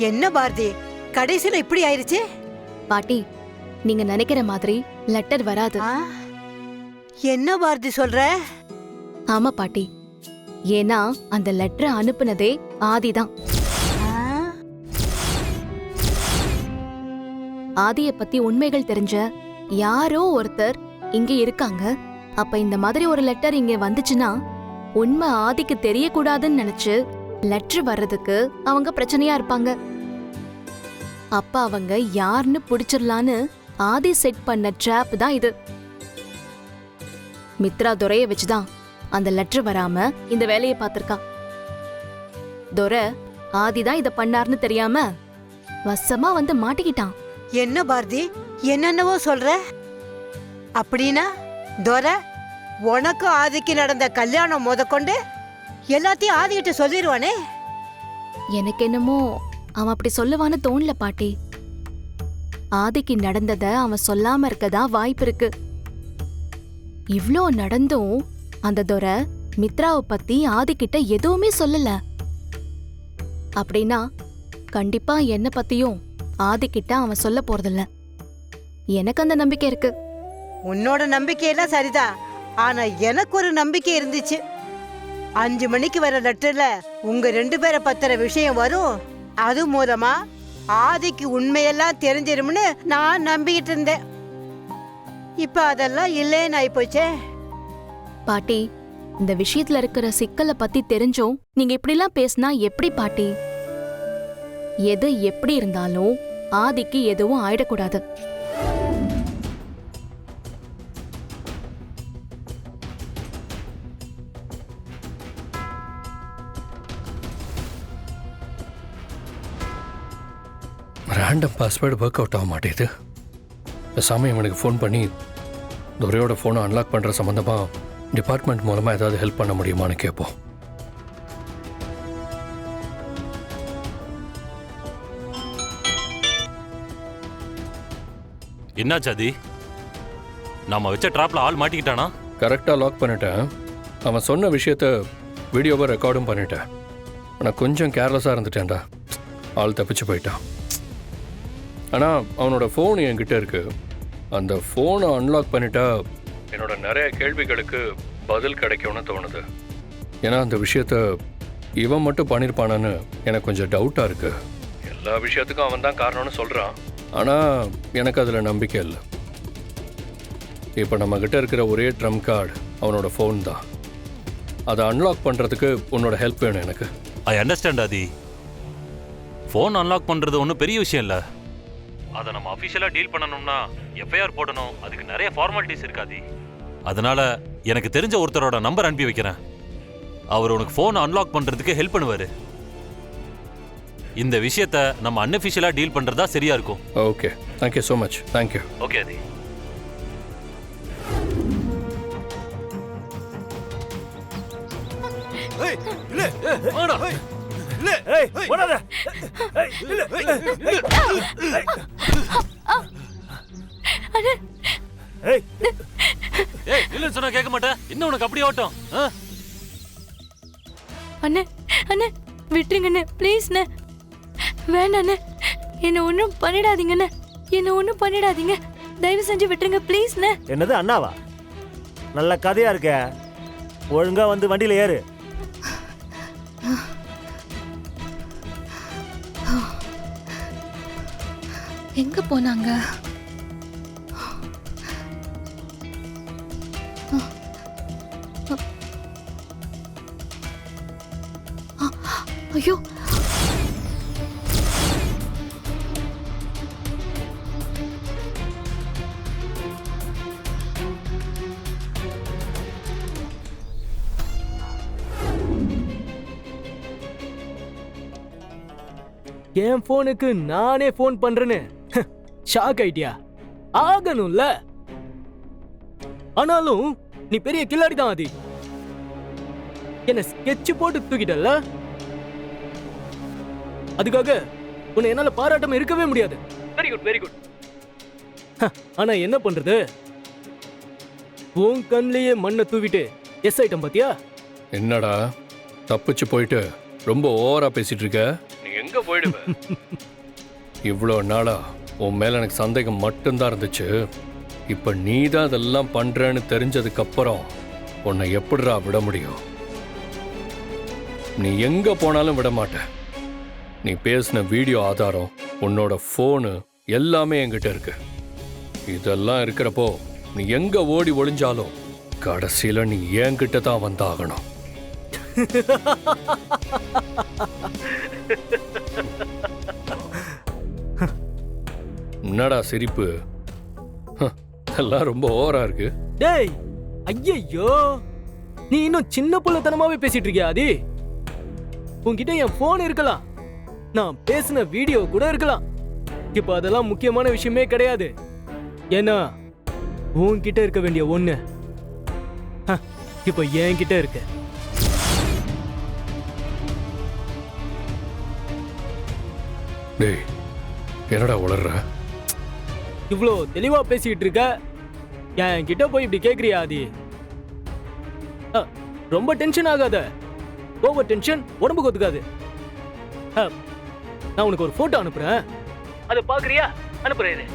என்ன பாரதி, கடைசியில இப்படி ஆயிருச்சு? பாட்டி, நீங்க நினைக்கிற மாதிரி லெட்டர் வராது. என்ன பாரதி சொல்ற? ஆமா பாட்டி, ஏன்னா அந்த லெட்டரை அனுப்புனதே ஆதிதான். ஆதிய பத்தி உண்மைகள் தெரிஞ்ச யாரோ ஒருத்தர் இங்க இருக்காங்க. அப்ப இந்த மாதிரி ஒரு லெட்டர் இங்க வந்துச்சுன்னா உண்மை ஆதிக்கு தெரியக்கூடாதுன்னு நினைச்சு லெட்டர் வர்றதுக்கு அவங்க பிரச்சனையா இருப்பாங்க. அப்ப அவங்க யாருன்னு பிடிச்சிடலான்னு ஆதி செட் பண்ண ட்ராப் தான் இது. மித்ரா துரைய வச்சுதான் அந்த லெட்டர் வராம இந்த வேலையை பார்த்திருக்கா. துரை ஆதிதான் இத பண்ணார்னு தெரியாம வசமா வந்து மாட்டிக்கிட்டான். என்ன பாரதி, என்னென்னவோ சொல்ற? அப்படின்னா துரை உனக்கு ஆதிக்கு நடந்த கல்யாணம் முதற்கொண்டு எல்லாத்தையும் ஆதிக்கிட்ட சொல்லிடுவானே? எனக்கு என்னமோ அவன் அப்படி சொல்லுவான்னு தோணல பாட்டி. ஆதிக்கு நடந்தத அவன் சொல்லாம இருக்கதா வாய்ப்பு இருக்கு. இவ்ளோ நடந்தும் அந்த துரை மித்ராவை பத்தி ஆதிக்கிட்ட எதுவுமே சொல்லல. அப்படின்னா கண்டிப்பா என்ன பத்தியும் ஆதிக்கிட்ட அவன் சொல்ல போறதில்ல. எனக்கு அந்த நம்பிக்கை இருக்கு. உன்னோட நம்பிக்கையெல்லாம் சரிதான், ஆனா எனக்கு ஒரு நம்பிக்கை இருந்துச்சு. 5 மணிக்கு வர லெட்டர்ல உங்க 2 பேரை பத்திர விஷயம் வரும், அது மூலமா ஆதிக்கு உண்மையெல்லாம் தெரிஞ்சிரும்னு நான் நம்பிக்கிட்டு இருந்தேன். இப்ப அதெல்லாம் இல்லேன்னு ஆயிப்போச்சே. பாட்டி, இந்த விஷயத்துல இருக்கிற சிக்கலை பத்தி தெரிஞ்சும் நீங்க இப்படிலாம் பேசினா எப்படி பாட்டி? எது எப்படி இருந்தாலும் ஆதிக்கு எதுவும் ஆயிடக்கூடாது. ரேண்டம் பாஸ்வேர்டு ஒர்க் அவுட் ஆக மாட்டேது. பேசாமல் இவனுக்கு ஃபோன் பண்ணி துரையோட ஃபோனை அன்லாக் பண்ணுற சம்மந்தமாக டிபார்ட்மெண்ட் மூலமாக ஏதாவது ஹெல்ப் பண்ண முடியுமான்னு கேட்போம். என்னாச்சு ஆதி? நாம வச்ச ட்ராப்ல ஆள் மாட்டிக்கிட்டானா? கரெக்டாக லாக் பண்ணிட்டேன். அவன் சொன்ன விஷயத்த வீடியோவை ரெக்கார்டும் பண்ணிட்டேன். ஆனால் கொஞ்சம் கேர்லெஸ்ஸாக இருந்துட்டேன்டா. ஆள் தப்பிச்சு போயிட்டான். ஆனால் அவனோட ஃபோன் என்கிட்ட இருக்கு. அந்த ஃபோனை அன்லாக் பண்ணிட்டா என்னோட நிறைய கேள்விகளுக்கு பதில் கிடைக்கும்னு தோணுது. ஏன்னா அந்த விஷயத்த இவன் மட்டும் பண்ணியிருப்பானான்னு எனக்கு கொஞ்சம் டவுட்டாக இருக்கு. எல்லா விஷயத்துக்கும் அவன் தான் காரணம்னு சொல்கிறான், ஆனால் எனக்கு அதில் நம்பிக்கை இல்லை. இப்போ நம்மக்கிட்ட இருக்கிற ஒரே ட்ரம் கார்டு அவனோட ஃபோன் தான். அதை அன்லாக் பண்ணுறதுக்கு உன்னோட ஹெல்ப் வேணும் எனக்கு. I understand Aadhi. Phone unlock பண்ணுறது ஒன்றும் பெரிய விஷயம் இல்லை. அதை நம்ம அஃபிஷியலாக டீல் பண்ணணும்னா எஃப்ஐஆர் போடணும், அதுக்கு நிறைய ஃபார்மாலிட்டிஸ் இருக்காது. அதனால எனக்கு தெரிஞ்ச ஒருத்தரோட நம்பர் அனுப்பி வைக்கிறேன். அவர் உனக்கு ஃபோனை அன்லாக் பண்ணுறதுக்கு ஹெல்ப் பண்ணுவார். இந்த விஷயத்தை நம்ம அன்அஃபிஷியலாக டீல் பண்ணுறதா சரியா இருக்கும். Okay, thank you so much. Thank you. Okay Aadhi. சொன்னா கேட்க மாட்டேன். இன்னும் உனக்கு அப்படி ஓட்டம்? அண்ணே அண்ணே விட்டுருங்கண்ணே, ப்ளீஸ்ண்ணே. வேண்டாண்ணே, என்ன ஒன்றும் பண்ணிடாதீங்கண்ணே. என்ன ஒன்றும் பண்ணிடாதீங்க, தயவு செஞ்சு விட்டுருங்க ப்ளீஸ்ண்ணே. என்னது அண்ணாவா? நல்ல கதையா இருக்க. ஒழுங்கா வந்து வண்டியில ஏறு. எங்க போனாங்க? ஐயோ, என் போனுக்கு நானே போன் பண்றேன்னு ஷாக் ஐடியா ஆகணும்ல. ஆனாலும் நீ பெரிய கில்லாடி தான் ஆதி. என்ன ஸ்கெட்ச் போட்டு தூக்கிட்டல்ல, அதுக்காக உன்னை என்னால பாராட்டாம இருக்கவே முடியாது. Very good, very good. ஆனா என்ன பண்றது, உன் கண்ணிலேயே மண்ணை தூவிட்டு எஸ் ஐட்டம் பாத்தியா? என்னடா தப்பிச்சு போயிட்டு ரொம்ப ஓவரா பேசிட்டு இருக்க? நீ எங்க எங்க போயிடுவ? இவ்வளோ நாளா உன் மேல எனக்கு சந்தேகம் மட்டும்தான் இருந்துச்சு. இப்ப நீ தான் அதெல்லாம் பண்றேன்னு தெரிஞ்சதுக்கு அப்புறம் உன்னை எப்படிடா விட முடியும்? நீ எங்க போனாலும் விட மாட்ட. நீ பேசின வீடியோ ஆதாரம், உன்னோட போனு எல்லாமே என்கிட்ட இருக்கு. இதெல்லாம் இருக்கிறப்போ நீ எங்க ஓடி ஒளிஞ்சாலும் கடைசியில நீ என்கிட்ட தான் வந்தாகணும். என்னடா சிரிப்பு? எல்லாம் ரொம்ப ஓவரா இருக்கு. டேய் ஐயையோ, நீ இன்னும் சின்ன புள்ளத்தனமாவே பேசிட்டு இருக்கியா ஆதி? உன்கிட்ட என் போன் இருக்கலாம், நான் பேசின வீடியோ கூட இருக்கலாம். இப்ப அதெல்லாம் முக்கியமான விஷயமே கிடையாது. ஏன்னா உன்கிட்ட இருக்க வேண்டிய ஒண்ணு இப்ப என்கிட்ட இருக்கு. டேய் என்னடா உளர்ற? இவ்ளோ தெளிவா பேசிட்டு இருக்க, என்கிட்ட போய் இப்படி கேக்குறியா ஆதி? ரொம்ப டென்ஷன் ஆகாத. ஓவர் டென்ஷன் உடம்புக்கு ஒத்துக்காது. நான் உனக்கு ஒரு போட்டோ அனுப்புறேன், அதை பாக்குறியா? அனுப்புறேன்.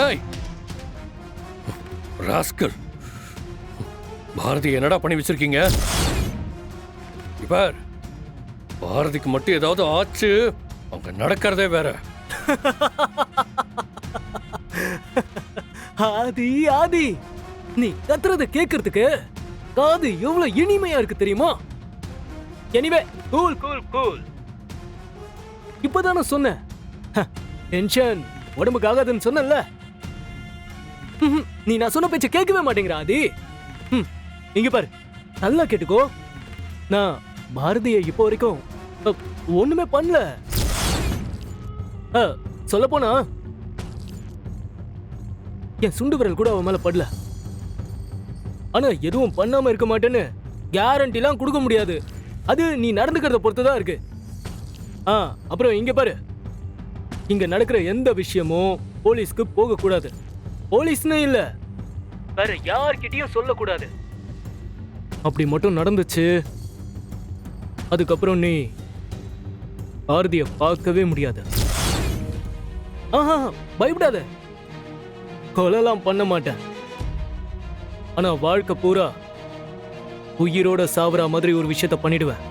ஏய் ராஸ்கல், பாரதி என்னடா பண்ணி வச்சிருக்கீங்க? பார், பாரதிக்கு மட்டும் ஏதாவது ஆச்சு, அங்க நடக்கிறதே வேற. ஆதி ஆதி, நீ கத்துறத கேக்குறதுக்கு காது எவ்வளவு இனிமையா இருக்கு தெரியுமா? Anyway cool cool cool. இப்பதானே சொன்னேன் டென்ஷன் உடம்புக்கு ஆகாதுன்னு சொன்னல. நீ நான் சொன்ன பேச்ச கேட்கவே மாட்டேங்கிற ஆதி. இங்க பாரு, நல்லா கேட்டுக்கோ. நான் பாரதிய இப்போ வரைக்கும் ஒண்ணுமே பண்ணல. சொல்ல போனா என் சுண்டு விரல் கூட அவன் மேல படல. ஆனா எதுவும் பண்ணாம இருக்க மாட்டேன்னு கேரண்டி எல்லாம் கொடுக்க முடியாது. அது நீ நடந்துக்கிறத பொறுத்துதான் இருக்கு. அப்புறம் இங்க பாரு, இங்க நடக்கிற எந்த விஷயமும் போலீஸ்க்கு போக கூடாது. போலீஸ்னு இல்ல, வேற யார்கிட்டயும் சொல்லக்கூடாது. அப்படி மட்டும் நடந்துச்சு, அதுக்கப்புறம் நீ பாரதிய பார்க்கவே முடியாது. பயப்படாத, கொலைலாம் பண்ண மாட்டேன். ஆனா வாழ்க்கை பூரா உயிரோட சாவரா மாதிரி ஒரு விஷயத்த பண்ணிடுவேன்.